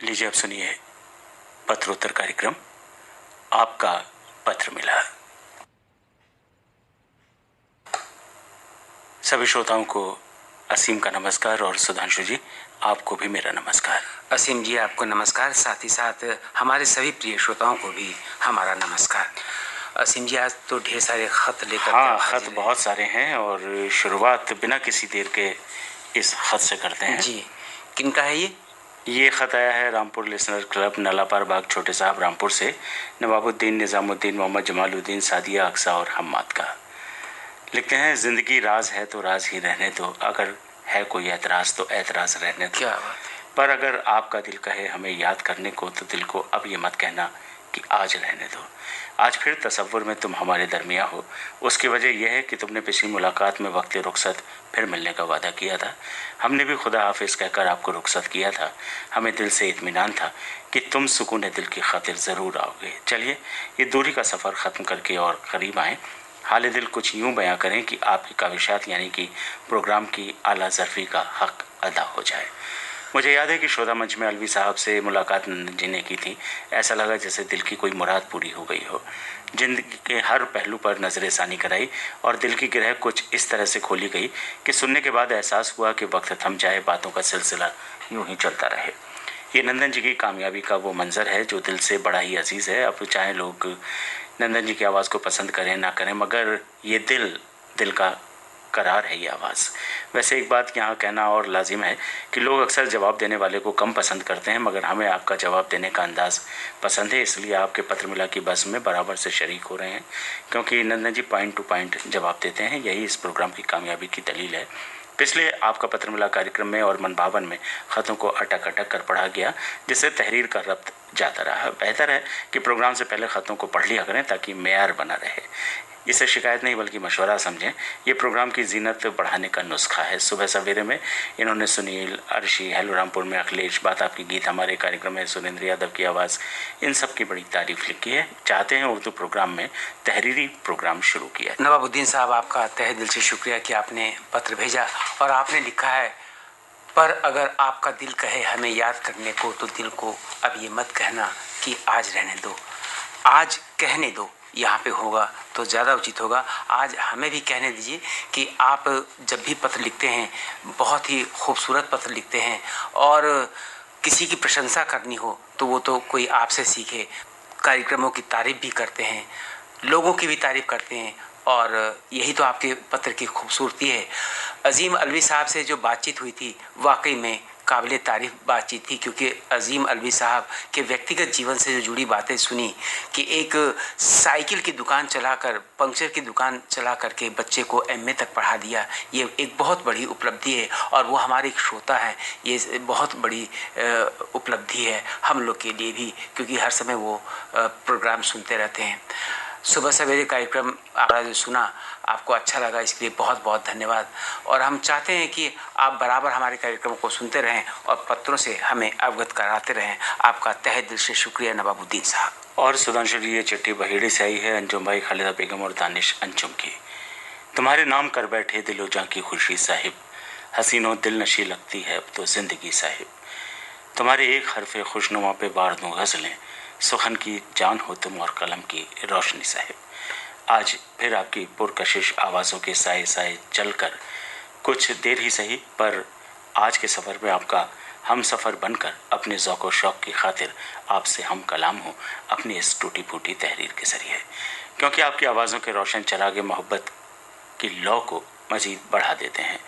लीजिए अब सुनिए पत्रोत्तर कार्यक्रम आपका पत्र मिला। सभी श्रोताओं को असीम का नमस्कार और सुधांशु जी आपको भी मेरा नमस्कार। असीम जी आपको नमस्कार, साथ ही साथ हमारे सभी प्रिय श्रोताओं को भी हमारा नमस्कार। असीम जी आज तो ढेर सारे खत लेकर खत बहुत सारे हैं और शुरुआत बिना किसी देर के इस खत से करते हैं। जी, किनका है ये खत आया है रामपुर लिसनर क्लब नलापार बाग छोटे साहब रामपुर से नवाबुद्दीन निज़ामुद्दीन मोहम्मद जमालुद्दीन सादिया अक्सा और हम्माद का। लिखते हैं, जिंदगी राज है तो राज ही रहने दो, अगर है कोई ऐतराज तो ऐतराज रहने दो। क्या बात? पर अगर आपका दिल कहे हमें याद करने को तो दिल को अब ये मत कहना कि आज रहने दो। आज फिर तसव्वुर में तुम हमारे दरमिया हो। उसकी वजह यह है कि तुमने पिछली मुलाकात में वक्त रुखसत फिर मिलने का वादा किया था। हमने भी खुदा हाफिज कहकर आपको रुखसत किया था। हमें दिल से इत्मीनान था कि तुम सुकून दिल की खातिर ज़रूर आओगे। चलिए ये दूरी का सफ़र ख़त्म करके और करीब आएँ। हाल दिल कुछ यूँ बयां करें कि आपकी काविशात यानी कि प्रोग्राम की आला ज़रफ़ी का हक़ अदा हो जाए। मुझे याद है कि शोधा मंच में अलवी साहब से मुलाकात नंदन जी ने की थी। ऐसा लगा जैसे दिल की कोई मुराद पूरी हो गई हो। जिंदगी के हर पहलू पर नजर षानी कराई और दिल की गिरह कुछ इस तरह से खोली गई कि सुनने के बाद एहसास हुआ कि वक्त थम जाए, बातों का सिलसिला यूं ही चलता रहे। ये नंदन जी की कामयाबी का वो मंजर है जो दिल से बड़ा ही अजीज़ है। अब चाहे लोग नंदन जी की आवाज़ को पसंद करें ना करें, मगर ये दिल का करार है ये आवाज़। वैसे एक बात यहाँ कहना और लाजिम है कि लोग अक्सर जवाब देने वाले को कम पसंद करते हैं, मगर हमें आपका जवाब देने का अंदाज़ पसंद है, इसलिए आपके पत्र मिला की बस में बराबर से शरीक हो रहे हैं, क्योंकि नंदन जी पॉइंट टू पॉइंट जवाब देते हैं। यही इस प्रोग्राम की कामयाबी की दलील है। पिछले आपका पत्र मिला कार्यक्रम में और मनभावन में ख़तों को अटक अटक कर पढ़ा गया, जिससे तहरीर का रब्त जाता रहा। बेहतर है कि प्रोग्राम से पहले ख़तों को पढ़ लिया करें ताकि मेयार बना रहे। इसे शिकायत नहीं बल्कि मशवरा समझें। ये प्रोग्राम की जीनत बढ़ाने का नुस्खा है। सुबह सवेरे में इन्होंने सुनील, अर्शी, हेलो रामपुर में अखिलेश, बात आपकी गीत, हमारे कार्यक्रम में सुरेंद्र यादव की आवाज़, इन सब की बड़ी तारीफ लिखी है। चाहते हैं उर्दू प्रोग्राम में तहरीरी प्रोग्राम शुरू किया। नवाबुद्दीन साहब आपका तहे दिल से शुक्रिया कि आपने पत्र भेजा और आपने लिखा है, पर अगर आपका दिल कहे हमें याद करने को तो दिल को अब ये मत कहना कि आज रहने दो। आज कहने दो यहाँ पे होगा तो ज़्यादा उचित होगा। आज हमें भी कहने दीजिए कि आप जब भी पत्र लिखते हैं बहुत ही खूबसूरत पत्र लिखते हैं, और किसी की प्रशंसा करनी हो तो वो तो कोई आपसे सीखे। कार्यक्रमों की तारीफ भी करते हैं, लोगों की भी तारीफ करते हैं, और यही तो आपके पत्र की खूबसूरती है। अजीम अलवी साहब से जो बातचीत हुई थी वाकई में काबिल तारीफ बातचीत थी, क्योंकि अजीम अलवी साहब के व्यक्तिगत जीवन से जो जुड़ी बातें सुनी कि एक साइकिल की दुकान चलाकर, पंक्चर की दुकान चला करके बच्चे को एमए तक पढ़ा दिया, ये एक बहुत बड़ी उपलब्धि है। और वो हमारे एक श्रोता हैं, ये बहुत बड़ी उपलब्धि है हम लोग के लिए भी, क्योंकि हर समय वो प्रोग्राम सुनते रहते हैं। सुबह सवेरे कार्यक्रम आपने जो सुना आपको अच्छा लगा, इसके लिए बहुत बहुत धन्यवाद। और हम चाहते हैं कि आप बराबर हमारे कार्यक्रम को सुनते रहें और पत्रों से हमें अवगत कराते रहें। आपका तहे दिल से शुक्रिया नवाबुद्दीन साहब। और सुधांशु जी ये चिट्ठी बहेड़ी से आई है, अंजुम भाई, खालिदा बेगम और दानिश अंजुम की। तुम्हारे नाम कर बैठे दिलो जां की खुशी साहिब, हसीनों दिल नशी लगती है अब तो जिंदगी साहिब। तुम्हारे एक हरफे खुशनुमा पे बार दूं गज़लें, सुखन की जान हो तुम और कलम की रोशनी साहिब। आज फिर आपकी पुरकशिश आवाज़ों के साए साए चलकर, कुछ देर ही सही पर आज के सफ़र में आपका हम सफ़र बनकर अपने ज़ौक़ व शौक़ की खातिर आपसे हम कलाम हो अपनी इस टूटी फूटी तहरीर के ज़रिए, क्योंकि आपकी आवाज़ों के रोशन चरागे मोहब्बत की लौ को मज़ीद बढ़ा देते हैं।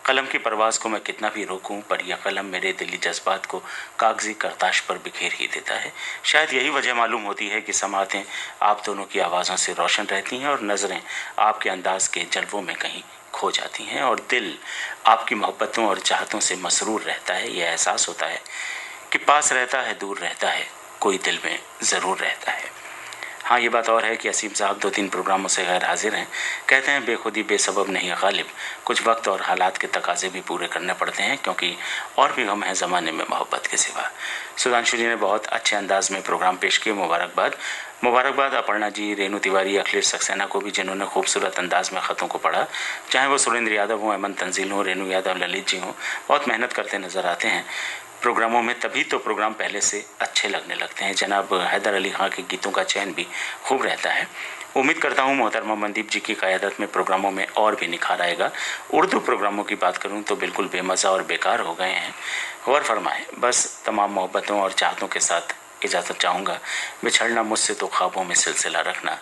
कलम की परवाज़ को मैं कितना भी रोकूं, पर यह कलम मेरे दिली जज्बात को कागजी करताश पर बिखेर ही देता है। शायद यही वजह मालूम होती है कि समातें आप दोनों की आवाज़ों से रोशन रहती हैं और नज़रें आपके अंदाज के जलवों में कहीं खो जाती हैं, और दिल आपकी मोहब्बतों और चाहतों से मसरूर रहता है। यह एहसास होता है कि पास रहता है, दूर रहता है, कोई दिल में ज़रूर रहता है। हाँ, ये बात और है कि असीम साहब 2-3 प्रोग्रामों से गैर हाजिर हैं। कहते हैं बेखुदी बेसबब नहीं गालिब, कुछ वक्त और हालात के तकाजे भी पूरे करने पड़ते हैं, क्योंकि और भी गम है ज़माने में मोहब्बत के सिवा। सुधांशु जी ने बहुत अच्छे अंदाज में प्रोग्राम पेश किए, मुबारकबाद अपर्णा जी, रेणु तिवारी, अखिलेश सक्सेना को भी, जिन्होंने खूबसूरत अंदाज में ख़तों को पढ़ा। चाहे वो सुरेंद्र यादव हों, अमन तंजील हों, रेणु यादव, ललित जी हों, बहुत मेहनत करते नज़र आते हैं। प्रोग्रामों में, तभी तो प्रोग्राम पहले से अच्छे लगने लगते हैं। जनाब हैदर अली खां के गीतों का चयन भी खूब रहता है। उम्मीद करता हूँ मोहतरमा मनदीप जी की क़यादत में प्रोग्रामों में और भी निखार आएगा। उर्दू प्रोग्रामों की बात करूँ तो बिल्कुल बेमज़ा और बेकार हो गए हैं। गौर फरमाएं। बस तमाम मोहब्बतों और चाहतों के साथ इजाज़त चाहूँगा। बिछड़ना मुझसे तो ख्वाबों में सिलसिला रखना,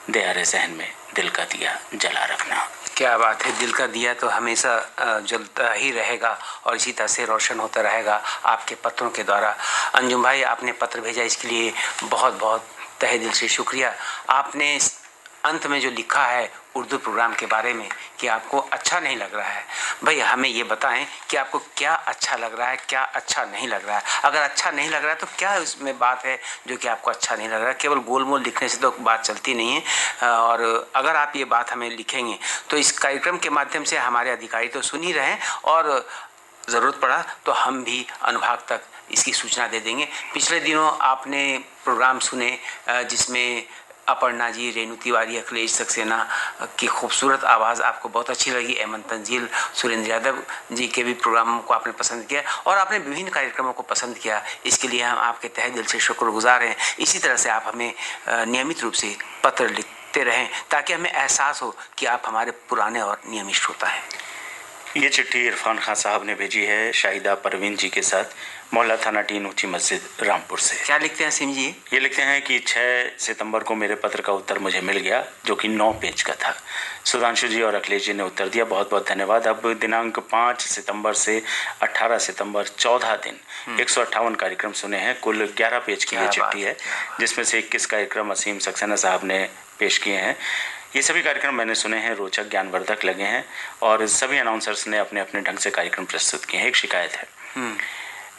दयारे ज़हन में दिल का दिया जला रखना। क्या बात है, दिल का दिया तो हमेशा जलता ही रहेगा और इसी तरह से रोशन होता रहेगा आपके पत्रों के द्वारा। अंजुम भाई, आपने पत्र भेजा, इसके लिए बहुत बहुत तहे दिल से शुक्रिया। आपने अंत में जो लिखा है उर्दू प्रोग्राम के बारे में कि आपको अच्छा नहीं लग रहा है, भाई हमें ये बताएं कि आपको क्या अच्छा लग रहा है, क्या अच्छा नहीं लग रहा है। अगर अच्छा नहीं लग रहा है तो क्या उसमें बात है जो कि आपको अच्छा नहीं लग रहा है। केवल गोल मोल लिखने से तो बात चलती नहीं है। और अगर आप ये बात हमें लिखेंगे तो इस कार्यक्रम के माध्यम से हमारे अधिकारी तो सुन ही रहे हैं और ज़रूरत पड़ा तो हम भी अनुभाग तक इसकी सूचना दे देंगे। पिछले दिनों आपने प्रोग्राम सुने जिसमें अपर्णा जी, रेणु तिवारी, अखिलेश सक्सेना की खूबसूरत आवाज़ आपको बहुत अच्छी लगी। एमन तंजील, सुरेंद्र यादव जी के भी प्रोग्रामों को आपने पसंद किया और आपने विभिन्न कार्यक्रमों को पसंद किया। इसके लिए हम आपके तहे दिल से शुक्रगुजार हैं। इसी तरह से आप हमें नियमित रूप से पत्र लिखते रहें ताकि हमें एहसास हो कि आप हमारे पुराने और नियमित श्रोता हैं। ये चिट्ठी इरफान खान साहब ने भेजी है शाहिदा परवीन जी के साथ, मोहल्ला थाना टीन, ऊंची मस्जिद, रामपुर से। क्या लिखते हैं सिम जी? ये लिखते हैं कि 6 सितंबर को मेरे पत्र का उत्तर मुझे मिल गया जो कि 9 पेज का था। सुधांशु जी और अखिलेश जी ने उत्तर दिया, बहुत बहुत धन्यवाद। अब दिनांक 5 सितंबर से 18 सितंबर 14 दिन 158 कार्यक्रम सुने हैं। कुल 11 पेज की ये चिट्ठी है जिसमें से 21 कार्यक्रम असीम सक्सेना साहब ने पेश किए हैं। ये सभी कार्यक्रम मैंने सुने हैं, रोचक ज्ञानवर्धक लगे हैं और सभी अनाउंसर्स ने अपने अपने ढंग से कार्यक्रम प्रस्तुत किए हैं। एक शिकायत है,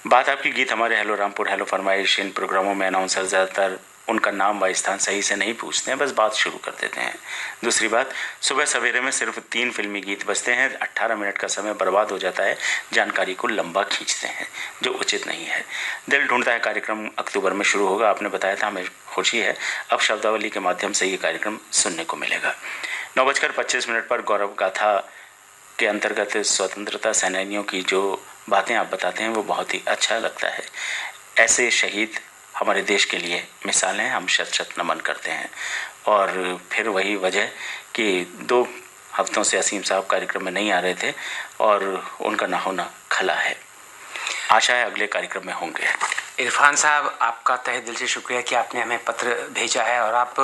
बात आपकी गीत हमारे हेलो रामपुर, हेलो फरमाइश, इन प्रोग्रामों में अनाउंसर ज़्यादातर उनका नाम व स्थान सही से नहीं पूछते हैं, बस बात शुरू कर देते हैं। दूसरी बात, सुबह सवेरे में सिर्फ 3 फिल्मी गीत बजते हैं, 18 मिनट का समय बर्बाद हो जाता है, जानकारी को लंबा खींचते हैं जो उचित नहीं है। दिल ढूंढता है कार्यक्रम अक्टूबर में शुरू होगा, आपने बताया था, हमें खुशी है। अब शब्दावली के माध्यम से ये कार्यक्रम सुनने को मिलेगा। 9:25 पर गौरव गाथा के अंतर्गत स्वतंत्रता सेनानियों की जो बातें आप बताते हैं वो बहुत ही अच्छा लगता है। ऐसे शहीद हमारे देश के लिए मिसाल हैं, हम शत शत नमन करते हैं। और फिर वही वजह कि 2 हफ्तों से असीम साहब कार्यक्रम में नहीं आ रहे थे और उनका ना होना खला है। आशा है अगले कार्यक्रम में होंगे। इरफान साहब, आपका तहे दिल से शुक्रिया कि आपने हमें पत्र भेजा है और आप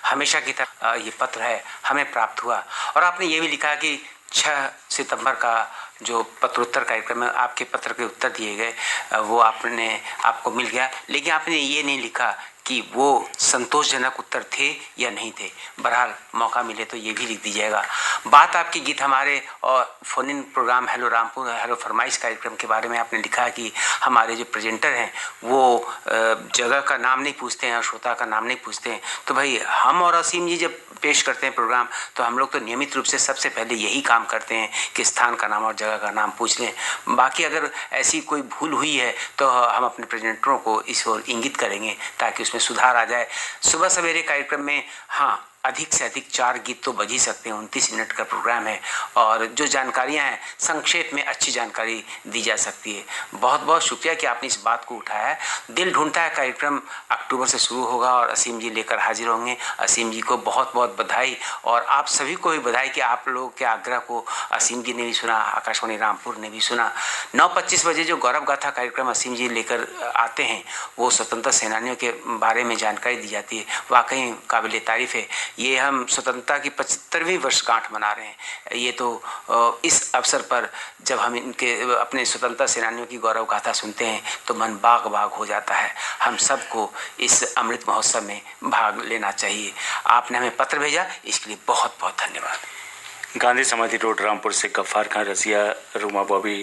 हमेशा की तरह ये पत्र है हमें प्राप्त हुआ। और आपने ये भी लिखा कि 6 सितंबर का जो पत्रोत्तर कार्यक्रम में आपके पत्र के उत्तर दिए गए वो आपको मिल गया, लेकिन आपने ये नहीं लिखा कि वो संतोषजनक उत्तर थे या नहीं थे। बहरहाल मौका मिले तो ये भी लिख दीजिएगा। बात आपकी गीत हमारे और phone in program hello Rampur, hello फरमाइश कार्यक्रम के बारे में आपने लिखा कि हमारे जो प्रेजेंटर हैं वो जगह का नाम नहीं पूछते हैं और श्रोता का नाम नहीं पूछते हैं। तो भाई हम और असीम जी जब पेश करते हैं प्रोग्राम तो हम लोग तो नियमित रूप से सबसे पहले यही काम करते हैं कि स्थान का नाम और जगह का नाम पूछ लें। बाकी अगर ऐसी कोई भूल हुई है तो हम अपने प्रेजेंटरों को इस ओर इंगित करेंगे ताकि उसमें सुधार आ जाए। सुबह सवेरे कार्यक्रम में हाँ अधिक से अधिक 4 गीत तो बज ही सकते हैं। 29 मिनट का प्रोग्राम है और जो जानकारियां हैं संक्षेप में अच्छी जानकारी दी जा सकती है। बहुत बहुत शुक्रिया कि आपने इस बात को उठाया है। दिल ढूंढता है कार्यक्रम अक्टूबर से शुरू होगा और असीम जी लेकर हाजिर होंगे। असीम जी को बहुत बहुत बधाई और आप सभी को भी बधाई कि आप लोगों के आग्रह को असीम जी ने भी सुना, आकाशवाणी रामपुर ने भी सुना। 9:25 बजे जो गौरव गाथा कार्यक्रम असीम जी लेकर आते हैं वो स्वतंत्रता सेनानियों के बारे में जानकारी दी जाती है, वाकई काबिल तारीफ़ है। ये हम स्वतंत्रता की 75वीं वर्षगांठ मना रहे हैं। ये तो इस अवसर पर जब हम इनके अपने स्वतंत्रता सेनानियों की गौरव गाथा सुनते हैं तो मन बाग बाग हो जाता है। हम सबको इस अमृत महोत्सव में भाग लेना चाहिए। आपने हमें पत्र भेजा, इसके लिए बहुत बहुत धन्यवाद। गांधी समाधि रोड, रामपुर से गफ्फार खान रजिया, रूमा बॉबी,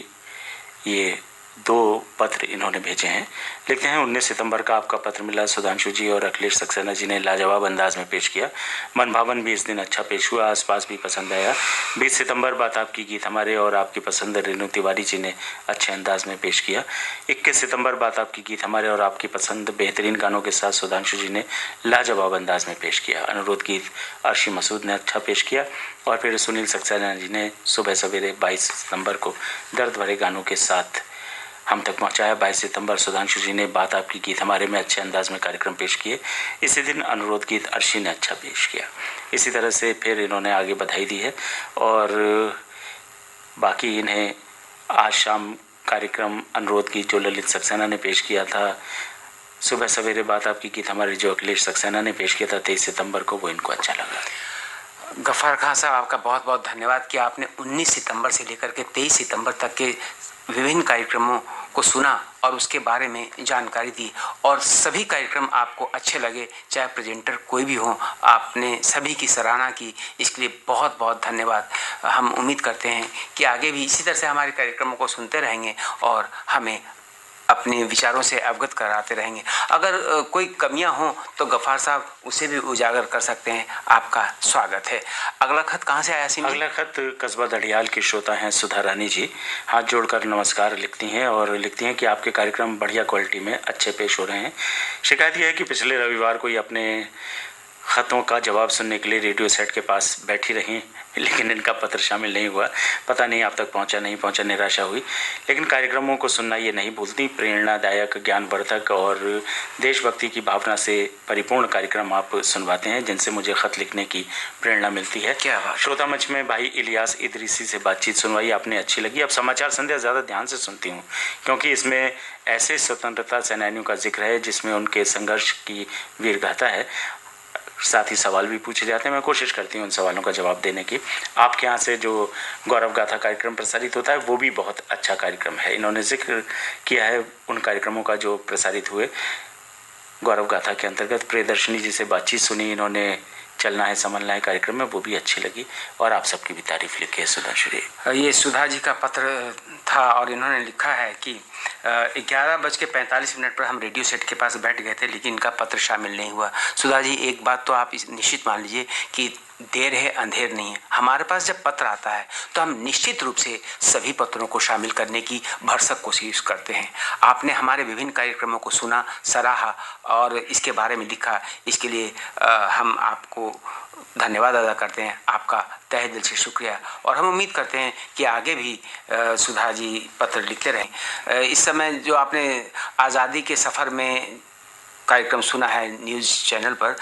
ये 2 पत्र इन्होंने भेजे हैं। लिखते हैं 19 सितंबर का आपका पत्र मिला, सुधांशु जी और अखिलेश सक्सेना जी ने लाजवाब अंदाज में पेश किया। मन भावन भी इस दिन अच्छा पेश हुआ, आसपास भी पसंद आया। 20 सितंबर बात आपकी गीत हमारे और आपकी पसंद रेणु तिवारी जी ने अच्छे अंदाज में पेश किया। 21 सितंबर बात आपकी गीत हमारे और आपकी पसंद बेहतरीन गानों के साथ सुधांशु जी ने लाजवाब अंदाज में पेश किया। अनुरोध गीत अर्शी मसूद ने अच्छा पेश किया और फिर सुनील सक्सेना जी ने सुबह सवेरे 22 सितंबर को दर्द भरे गानों के साथ हम तक पहुंचाया। 22 सितंबर सुधांशु जी ने बात आपकी गीत हमारे में अच्छे अंदाज में कार्यक्रम पेश किए। इसी दिन अनुरोध गीत अर्शी ने अच्छा पेश किया। इसी तरह से फिर इन्होंने आगे बधाई दी है और बाकी इन्हें आज शाम कार्यक्रम अनुरोध गीत जो ललित सक्सेना ने पेश किया था, सुबह सवेरे बात आपकी गीत हमारे जो अखिलेश सक्सेना ने पेश किया था 23 सितंबर को, वो इनको अच्छा लगा। गफ्फार खान साहब, आपका बहुत बहुत धन्यवाद कि आपने 19 सितंबर से लेकर के 23 सितंबर तक के विभिन्न कार्यक्रमों को सुना और उसके बारे में जानकारी दी और सभी कार्यक्रम आपको अच्छे लगे, चाहे प्रेजेंटर कोई भी हो, आपने सभी की सराहना की। इसके लिए बहुत बहुत धन्यवाद। हम उम्मीद करते हैं कि आगे भी इसी तरह से हमारे कार्यक्रमों को सुनते रहेंगे और हमें अपने विचारों से अवगत कराते रहेंगे। अगर कोई कमियां हों तो गफ्फार साहब उसे भी उजागर कर सकते हैं। आपका स्वागत है। अगला खत कहाँ से आया सिमी? अगला खत कस्बा दड़ियाल की श्रोता हैं सुधा रानी जी। हाथ जोड़कर नमस्कार लिखती हैं और लिखती हैं कि आपके कार्यक्रम बढ़िया क्वालिटी में अच्छे पेश हो रहे हैं। शिकायत यह है कि पिछले रविवार को ही अपने ख़तों का जवाब सुनने के लिए रेडियो सेट के पास बैठी रहीं, लेकिन इनका पत्र शामिल नहीं हुआ। पता नहीं आप तक पहुंचा नहीं पहुंचा, निराशा हुई। लेकिन कार्यक्रमों को सुनना ये नहीं भूलती। प्रेरणादायक, ज्ञानवर्धक और देशभक्ति की भावना से परिपूर्ण कार्यक्रम आप सुनवाते हैं, जिनसे मुझे ख़त लिखने की प्रेरणा मिलती है। क्या बात। श्रोता मंच में भाई इलियास इदरीसी से बातचीत सुनवाई आपने अच्छी लगी। अब समाचार संध्या ज़्यादा ध्यान से सुनती हूँ क्योंकि इसमें ऐसे स्वतंत्रता सेनानियों का जिक्र है जिसमें उनके संघर्ष की वीरगाथा है। साथ ही सवाल भी पूछे जाते हैं। मैं कोशिश करती हूँ उन सवालों का जवाब देने की। आपके यहाँ से जो गौरव गाथा कार्यक्रम प्रसारित होता है वो भी बहुत अच्छा कार्यक्रम है। इन्होंने जिक्र किया है उन कार्यक्रमों का जो प्रसारित हुए गौरव गाथा के अंतर्गत। प्रियदर्शनी जी से बातचीत सुनी इन्होंने, चलना है संभलना है कार्यक्रम में, वो भी अच्छी लगी और आप सबकी भी तारीफ लिखी है सुधा श्री। ये सुधा जी का पत्र था और इन्होंने लिखा है कि 11:45 पर हम रेडियो सेट के पास बैठ गए थे लेकिन इनका पत्र शामिल नहीं हुआ। सुधा जी, एक बात तो आप निश्चित मान लीजिए कि देर है अंधेर नहीं है। हमारे पास जब पत्र आता है तो हम निश्चित रूप से सभी पत्रों को शामिल करने की भरसक कोशिश करते हैं। आपने हमारे विभिन्न कार्यक्रमों को सुना, सराहा और इसके बारे में लिखा, इसके लिए हम आपको धन्यवाद अदा करते हैं। आपका तहे दिल से शुक्रिया और हम उम्मीद करते हैं कि आगे भी सुधा जी पत्र लिखते रहें। इस समय जो आपने आज़ादी के सफ़र में कार्यक्रम सुना है न्यूज़ चैनल पर,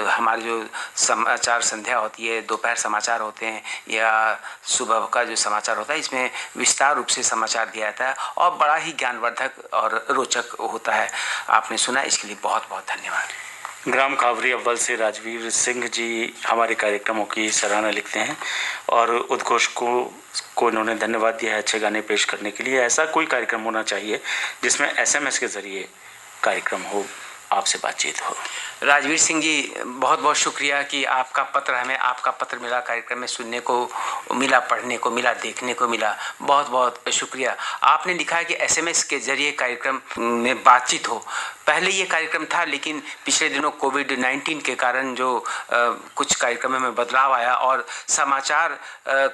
हमारी जो समाचार संध्या होती है, दोपहर समाचार होते हैं या सुबह का जो समाचार होता है, इसमें विस्तार रूप से समाचार दिया जाता है और बड़ा ही ज्ञानवर्धक और रोचक होता है। आपने सुना, इसके लिए बहुत बहुत धन्यवाद। ग्राम खावरी अव्वल से राजवीर सिंह जी हमारे कार्यक्रमों की सराहना लिखते हैं और उद्घोषकों को इन्होंने धन्यवाद दिया है अच्छे गाने पेश करने के लिए। ऐसा कोई कार्यक्रम होना चाहिए जिसमें SMS के ज़रिए कार्यक्रम हो, आपसे बातचीत हो। राजवीर सिंह जी, बहुत बहुत शुक्रिया कि आपका पत्र हमें, आपका पत्र मिला, कार्यक्रम में सुनने को मिला, पढ़ने को मिला, देखने को मिला। बहुत बहुत शुक्रिया। आपने लिखा है कि SMS के जरिए कार्यक्रम में बातचीत हो। पहले ये कार्यक्रम था लेकिन पिछले दिनों कोविड-19 के कारण जो कुछ कार्यक्रमों में बदलाव आया और समाचार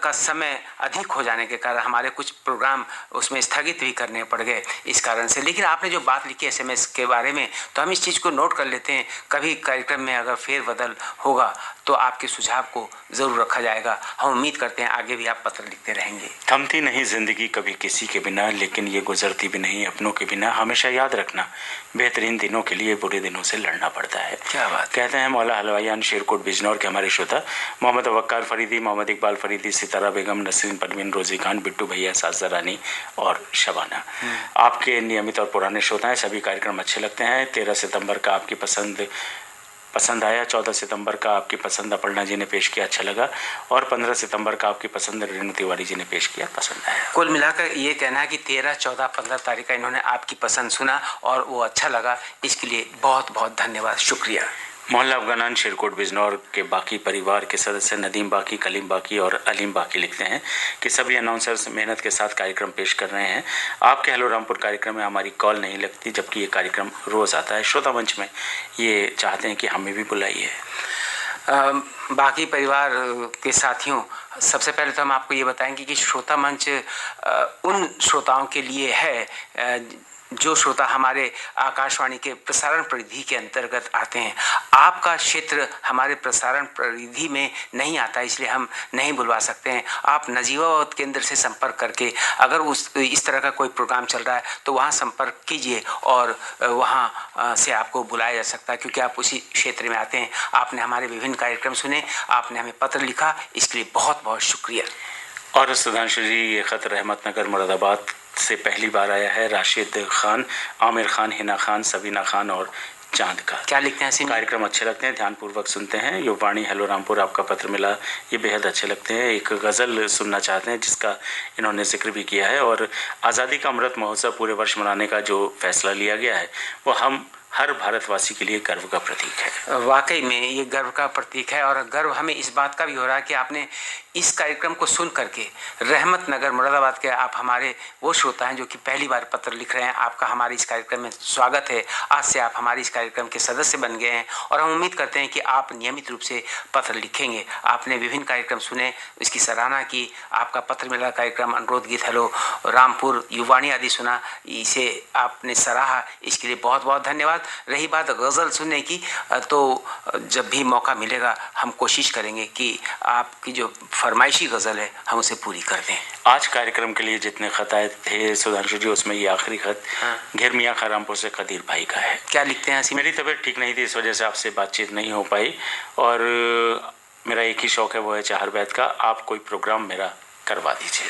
का समय अधिक हो जाने के कारण हमारे कुछ प्रोग्राम उसमें स्थगित भी करने पड़ गए इस कारण से। लेकिन आपने जो बात लिखी SMS के बारे में, तो हम इस चीज़ को नोट कर लेते हैं। कभी कार्यक्रम में अगर फेरबदल होगा तो आपके सुझाव को ज़रूर रखा जाएगा। हम उम्मीद करते हैं आगे भी आप पत्र लिखते रहेंगे। थमती नहीं जिंदगी कभी किसी के बिना, लेकिन ये गुजरती भी नहीं अपनों के बिना। हमेशा याद रखना, बेहतरीन दिनों के लिए बुरे दिनों से लड़ना पड़ता है। क्या बात। कहते हैं मौला हलवायान शेरकोट बिजनौर के हमारे श्रोता मोहम्मद वक्कार फरीदी, मोहम्मद इकबाल फरीदी, सितारा बेगम, नसरीन परवीन, रोजी खान, बिट्टू भैया, साजदा रानी और शबाना। आपके नियमित और पुराने श्रोता हैं, सभी कार्यक्रम अच्छे लगते हैं। 13 सितंबर का आपकी पसंद आया, 14 सितंबर का आपकी पसंद अपर्णा जी ने पेश किया, अच्छा लगा, और 15 सितंबर का आपकी पसंद रेणु तिवारी जी ने पेश किया, पसंद आया। कुल मिलाकर ये कहना है कि 13, 14, 15 तारीख का इन्होंने आपकी पसंद सुना और वो अच्छा लगा। इसके लिए बहुत बहुत धन्यवाद, शुक्रिया। मोहल्ला अफगानान शेरकोट बिजनौर के बाकी परिवार के सदस्य नदीम बाकी, कलीम बाकी और अलीम बाकी लिखते हैं कि सभी अनाउंसर्स मेहनत के साथ कार्यक्रम पेश कर रहे हैं। आपके हेलो रामपुर कार्यक्रम में हमारी कॉल नहीं लगती, जबकि ये कार्यक्रम रोज़ आता है। श्रोता मंच में ये चाहते हैं कि हमें भी बुलाइए। बाकी परिवार के साथियों, सबसे पहले तो हम आपको ये बताएंगे कि श्रोता मंच उन श्रोताओं के लिए है जो श्रोता हमारे आकाशवाणी के प्रसारण परिधि के अंतर्गत आते हैं, आपका क्षेत्र हमारे प्रसारण परिधि में नहीं आता, इसलिए हम नहीं बुलवा सकते हैं। आप नजीबाबाद केंद्र से संपर्क करके अगर इस तरह का कोई प्रोग्राम चल रहा है तो वहाँ संपर्क कीजिए और वहाँ से आपको बुलाया जा सकता है, क्योंकि आप उसी क्षेत्र में आते हैं। आपने हमारे विभिन्न कार्यक्रम सुने, आपने हमें पत्र लिखा, इसके लिए बहुत बहुत शुक्रिया। और सुधांशु जी, ये ख़त रहमतनगर मुरादाबाद से पहली बार आया है। राशिद खान, आमिर खान, हिना खान, सबीना खान और चांद का। क्या लिखते हैं? कार्यक्रम अच्छे लगते हैं, ध्यानपूर्वक सुनते हैं। युवाणी हेलो रामपुर, आपका पत्र मिला, ये बेहद अच्छे लगते हैं। एक गज़ल सुनना चाहते हैं जिसका इन्होंने जिक्र भी किया है। और आज़ादी का अमृत महोत्सव पूरे वर्ष मनाने का जो फैसला लिया गया है वो हम हर भारतवासी के लिए गर्व का प्रतीक है। वाकई में ये गर्व का प्रतीक है, और गर्व हमें इस बात का भी हो रहा है कि आपने इस कार्यक्रम को सुन करके रहमतनगर मुरादाबाद के आप हमारे वो श्रोता हैं जो कि पहली बार पत्र लिख रहे हैं। आपका हमारे इस कार्यक्रम में स्वागत है। आज से आप हमारे इस कार्यक्रम के सदस्य बन गए हैं और हम उम्मीद करते हैं कि आप नियमित रूप से पत्र लिखेंगे। आपने विभिन्न कार्यक्रम सुने, इसकी सराहना की। आपका पत्र मिला कार्यक्रम, अनुरोध गीत हेलो रामपुर, युवाणी आदि सुना, इसे आपने सराहा, इसके लिए बहुत बहुत धन्यवाद। रही बात गज़ल सुनने की, तो जब भी मौका मिलेगा हम कोशिश करेंगे कि आपकी जो फरमाइशी गज़ल है हम उसे पूरी कर दें। आज कार्यक्रम के लिए जितने खत आए थे सुधांशु जी, उसमें ये आखिरी खत घेर मियाँ खां रामपुर से कदीर भाई का है। क्या लिखते हैं? मेरी तबीयत ठीक नहीं थी, इस वजह से आपसे बातचीत नहीं हो पाई और मेरा एक ही शौक़ है, वो है चाहर बैत का। आप कोई प्रोग्राम मेरा करवा दीजिए।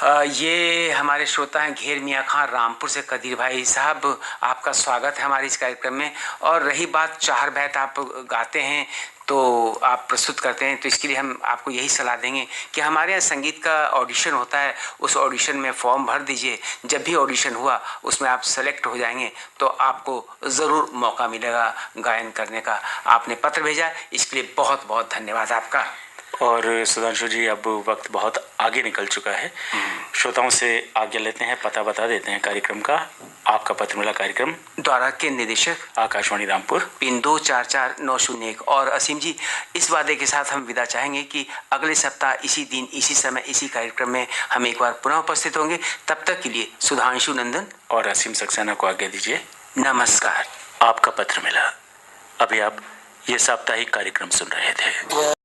ये हमारे श्रोता हैं घेर मियाँ खां रामपुर से कदीर भाई साहब, आपका स्वागत है हमारे इस कार्यक्रम में। और रही बात चाहर बैत आप गाते हैं तो आप प्रस्तुत करते हैं, तो इसके लिए हम आपको यही सलाह देंगे कि हमारे यहाँ संगीत का ऑडिशन होता है, उस ऑडिशन में फॉर्म भर दीजिए। जब भी ऑडिशन हुआ उसमें आप सेलेक्ट हो जाएंगे तो आपको ज़रूर मौका मिलेगा गायन करने का। आपने पत्र भेजा, इसके लिए बहुत बहुत धन्यवाद आपका। और सुधांशु जी, अब वक्त बहुत आगे निकल चुका है, श्रोताओं से आज्ञा लेते हैं, पता बता देते हैं कार्यक्रम का। आपका पत्र मिला कार्यक्रम, द्वारा के निदेशक आकाशवाणी रामपुर, पिन 244901। और असीम जी, इस वादे के साथ हम विदा चाहेंगे कि अगले सप्ताह इसी दिन इसी समय इसी कार्यक्रम में हम एक बार पुनः उपस्थित होंगे। तब तक के लिए सुधांशु नंदन और असीम सक्सेना को आज्ञा दीजिए। नमस्कार। आपका पत्र मिला। अभी आप ये साप्ताहिक कार्यक्रम सुन रहे थे।